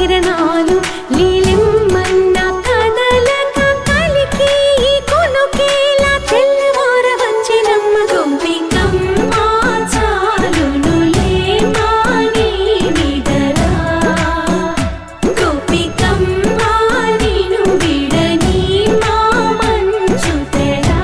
కిరణాలు లీలిమ్మన్న కదలక కలికి కొనుకేలా తెల్లవార వచ్చినమ్మ గోపికమ్మ చాలునులే మాని నిదరా గోపికమ్మ నిను విడని మా మంచు తెరా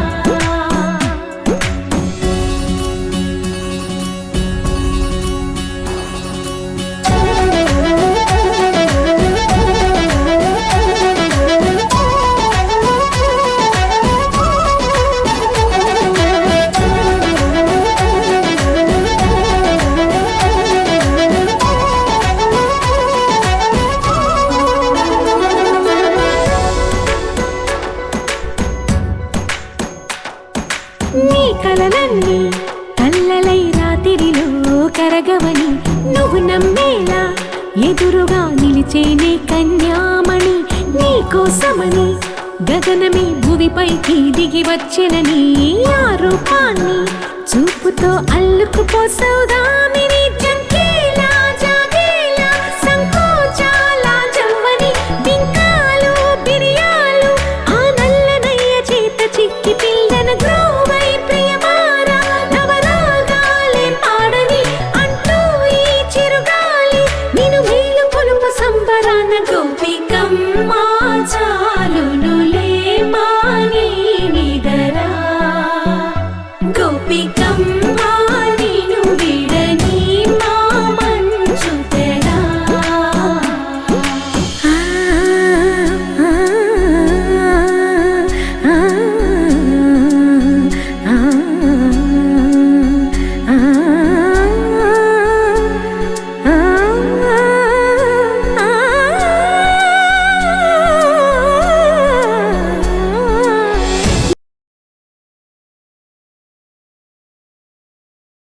నీ కలలన్నీ కల్లలై రాత్రిలో కరగవని నువ్వు నమ్మేలా ఎదురుగా నిలిచేనే కన్యామణి నీ కోసమని గగనమే భువిపైకి దిగి వచ్చినని ఆ రూపాన్ని చూపుతో అల్లుకుపోసౌదామి